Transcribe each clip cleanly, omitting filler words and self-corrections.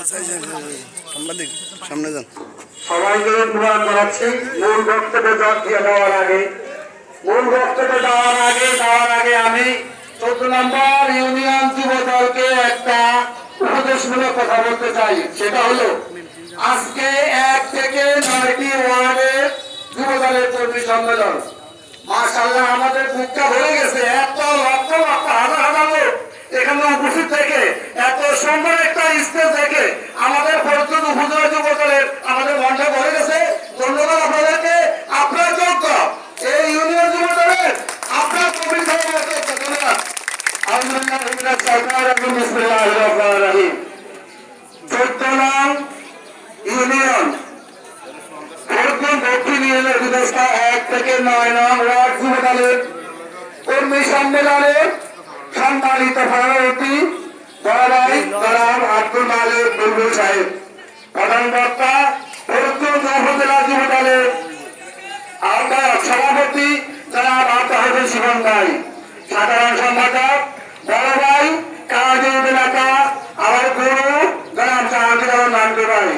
সাংবাদিক সামনে যান। সবাইকে অনুরোধ করাচ্ছি মূল বক্তব্যে দেওয়ার আগে আমি 14 নম্বর ইউনিয়ন যুব দলকে একটা উপদেশমূলক কথা বলতে চাই। সেটা হলো আজকে 1 থেকে 9টি ওয়ার্ডের যুব দলের কর্মী সম্মেলন। মাশাআল্লাহ আমাদের বুকটা ভরে গেছে। এত লক্ষ লক্ষ হাজার হাজার লোক এখানে উপস্থিত থেকে এত সুন্দর একটা স্টেজ থেকে আমাদের ফরিদপুর উপজেলা যুব দলের আমাদের মনটা ভরে গেছে। ধন্যবাদ আপনাদেরকে। আপনার যোগ্য এই ইউনিয়ন যুব দলের আপনার কমিটি ধন্যবাদ। আলহামদুলিল্লাহ সরকার এবং বিসমিল্লাহির রহমানির রহিম। 14 নং ইউনিয়ন ফরিদপুর দক্ষিণ ইউনিয়নের বিদেশটা 1 থেকে 9 নং ওয়ার্ড যুব দলের কর্মী সম্মেলনে সম্মানিত সভাপতি বড়ভাই জনাব আব্দুল মালিক বুলবুল সাহেব, প্রধান বক্তা ফরিদপুর উপজেলা যুব দলের আহ্বায়ক সভাপতি জনাব আতাহাদুল শিবন ভাই, সাধারণ সম্পাদক বড়ভাই কাজী এলাকা আমার গুরু জনাব জাহাঙ্গীর নান্টু ভাই,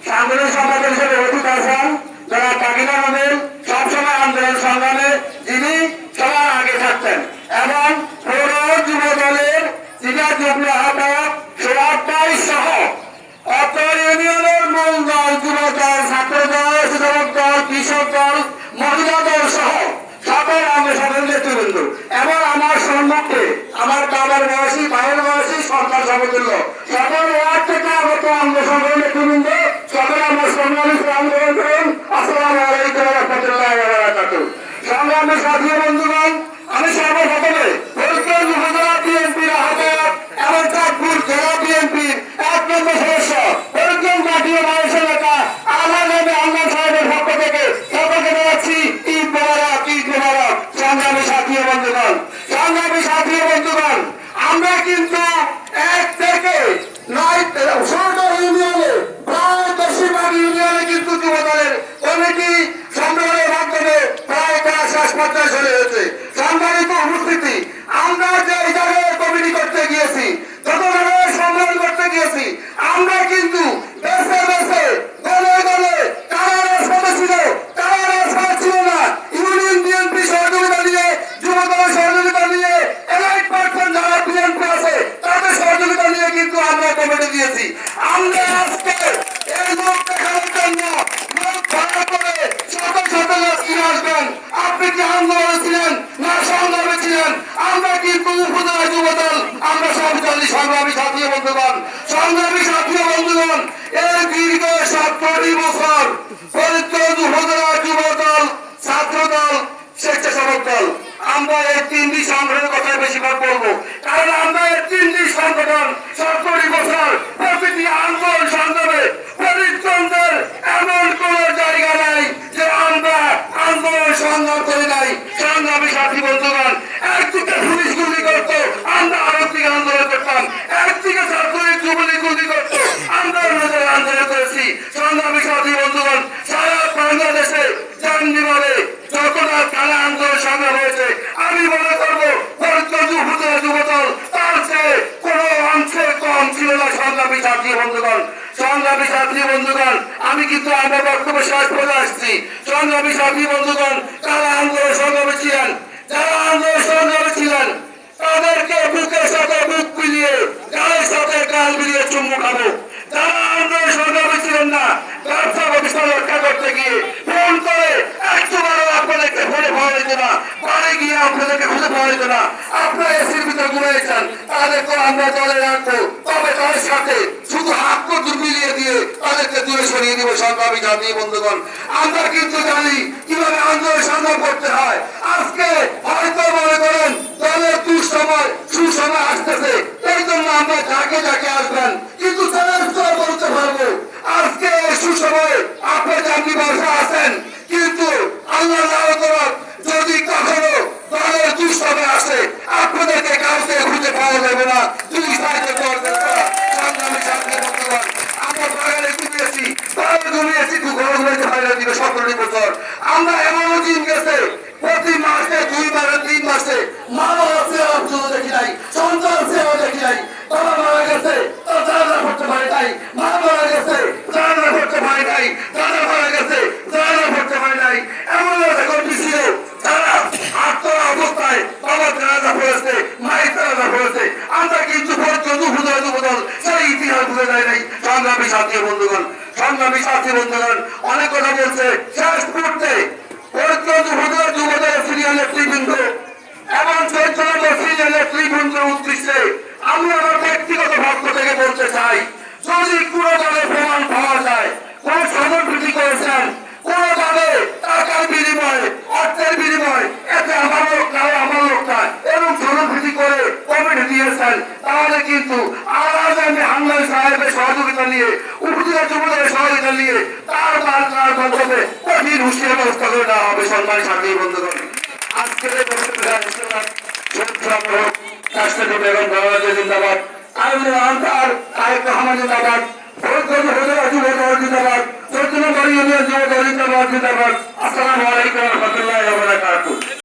সাংগঠনিক সম্পাদক হিসেবে রফিক হাসান জনাব কাকিনা মোমেন, সবসময় আন্দোলন সংগ্রামে যিনি সবার আগে থাকতেন, এবং পৌর যুব দলের জিলা যুগ্ম আহ্বায়ক সোহাগ ভাই সহ অত্র ইউনিয়নের মূল দল, যুব দল, ছাত্র দল, যুবক দল, কৃষক দল, মহিলা দল সহ সকল অঙ্গসংগঠনের নেতৃবৃন্দ এবং আমার সম্মুখে আমার বাবার বয়সী, ভাইয়ের বয়সী, সরকার সমতুল্য সকল ওয়ার্ড থেকে আগত অঙ্গসংগঠনের নেতৃবৃন্দ সকলে আমার সম্মানিত আন্দোলন করেন। আসসালামু আলাইকুম ওয়া রাহমাতুল্লাহি ওয়া বারাকাতুহু। সংগ্রামী সাথী বন্ধুগণ, আমি সর্বপ্রথমে ফরিদপুর উপজেলা বিএনপির আহ্বায়ক এবং চাঁদপুর জেলা বিএনপির 1 নম্বর সদস্য ফরিদপুর জাতীয় মানুষের নেতা আল্লাহ নবী আল্লাহ সাহেবের পক্ষ থেকে সকলকে জানাচ্ছি ঈদ মোবারক, ঈদ মোবারক। সংগ্রামী সাথী বন্ধুগণ, আমরা কিন্তু 1 থেকে 9 ইউনিয়নে প্রায় বেশিরভাগ ইউনিয়নে কিন্তু যুব দলের কমিটি সম্মেলনের মাধ্যমে প্রায় শেষ পর্যায়ে চলে গেছে। সম্মানিত উপস্থিতি, আমরা যে জায়গায় কমিটি করতে গিয়েছি, যত জায়গায় সম্মেলন করতে গিয়েছি, আমরা কিন্তু বেছে বেছে দলে দলে কারা রাজপথে ছিল, কারা রাজপথে ছিল না, ইউনিয়ন বিএনপি সহযোগিতা নিয়ে, যুব দলের সহযোগিতা নিয়ে, এলাইট পার্সন যারা বিএনপি আছে তাদের সহযোগিতা নিয়ে কিন্তু আমরা কমিটি দিয়েছি। আমরা আজকে এই লোক দেখানোর জন্য লোক ভাড়া করে শত শত লোক ফিরে আসবেন। আপনি কি আন্দোলনে ছিলেন না সংগ্রামে ছিলেন? আমরা কিন্তু উপজেলা যুব দল, আমরা সব জানি। সংগ্রামী সাথী বন্ধুগণ, এই দীর্ঘ 70 বছর ফরিদপুর উপজেলা যুব দল, ছাত্র দল, স্বেচ্ছাসেবক দল, আমরা এই 3টি সংগঠনের কথা বেশিরভাগ বলবো, কারণ আমরা এই 3টি সংগঠন 70 বছর প্রতিটি আন্দোলন সংগ্রামে ফরিদপুরের এমন কোন জায়গা নাই যে আমরা আন্দোলন সংগ্রাম করি নাই। সংগ্রামী সাথী বন্ধুগণ, একদিকে পুলিশ গুলি করতো, আমরা আরেকদিকে আন্দোলন করতাম, একদিকে ছাত্রলীগ যুবলীগ গুলি করতো, আমরা অন্যদের আন্দোলন করেছি। সংগ্রামী সাথী বন্ধুগণ, সারা বাংলাদেশে জানবিভাবে যখন থানা আন্দোলন সংগ্রাম হয়েছে, আমি মনে করবো ফরিদপুর উপজেলা যুব দল তার চেয়ে কোনো অংশে কম ছিল না। সংগ্রামী সাথী বন্ধুগণ, আমি কিন্তু আমার বক্তব্য শেষ করে আসছি। সংগ্রামী সাথী বন্ধুগণ, যারা আন্দোলন সংগ্রামে ছিলেন, তাদেরকে বুকের সাথে বুক মিলিয়ে, গালের সাথে গাল মিলিয়ে চুম্বু খাবো। যারা আন্দোলন সংগ্রামে ছিলেন না, ব্যবসা প্রতিষ্ঠান রক্ষা করতে গিয়ে ফোন করে একবারও আপনাদেরকে ফোনে পাওয়া যেত না, বাড়ি গিয়ে আপনাদেরকে খুঁজে পাওয়া যেত না, আপনারা এসির ভিতরে ঘুমিয়েছেন, তাদেরকে আমরা দলে রাখবো, তবে তাদের সাথে শুধু হাত মিলিয়ে দিয়ে তাদেরকে দূরে সরিয়ে দিব। সংগ্রামী সাথী বন্ধুগণ, আমরা কিন্তু জানি কিভাবে আন্দোলন সংগ্রাম করতে হয়। আজকে হয়তো মনে করেন দলের সুসময় আসতেছে, এই জন্য আমরা যাকে যাকে আসবেন, কিন্তু বলতে পারবো আজকে সুসময় আপনি জানি বসে আছেন, কিন্তু আল্লাহ যদি কখনো দলের দুঃসময় আসে আপনাদেরকে কাউকে খুঁজে পাওয়া যাবে না। সংগ্রামী সাথী বন্ধুগণ, আমরা বাগানে ঘুমিয়েছি, ঘুমিয়েছি 17 বছর। আমরা এমনও দিন গেছে প্রতি মাসে 2 মাসে 3 মাসে মা বাবা সেবা দেখি নাই, সন্তান সেবা দেখি নাই, বাবা মারা গেছে তার জানাজা করতে পারে নাই, মা বাবা সংগ্রামী সাথী বন্ধুগণ অনেক কথা বলছে। শেষ মুহূর্তে যুবদলের সিনিয়র নেতৃবৃন্দ এবং 14 নম্বর সিনিয়র নেতৃবৃন্দের উদ্দেশ্যে আমি আমার ব্যক্তিগত পক্ষ থেকে বলতে চাই, যদি কোনো দলে প্রমাণ পাওয়া যায় কোন সংগঠনটি করেছেন কোনোভাবে টাকার বিনিময়ে অর্থের বিনিময়ে এতে আমার লোক নয় আমার লোক নয় এবং জনপ্রীতি করে কমিটি দিয়েছেন, তাহলে কিন্তু আজ আমি হাঙ্গাই সাহেবের সহযোগিতা নিয়ে উপজেলা যুবদলের সহযোগিতা নিয়ে তার মাধ্যমে কঠিন হুঁশিয়ার ব্যবস্থা করে দেওয়া হবে। সম্মানী সাথী বন্ধুগণ, আজকের রাষ্ট্রপতি বেগম খালেদা জিন্দাবাদ, তারেক রহমান জিন্দাবাদ, যুবদল জিন্দাবাদ, 14 নম্বর ইউনিয়ন যুবদল জিন্দাবাদ জিন্দাবাদ। আসসালামু আলাইকুম ওয়া রাহমাতুল্লাহি ওয়া বারাকাতুহু।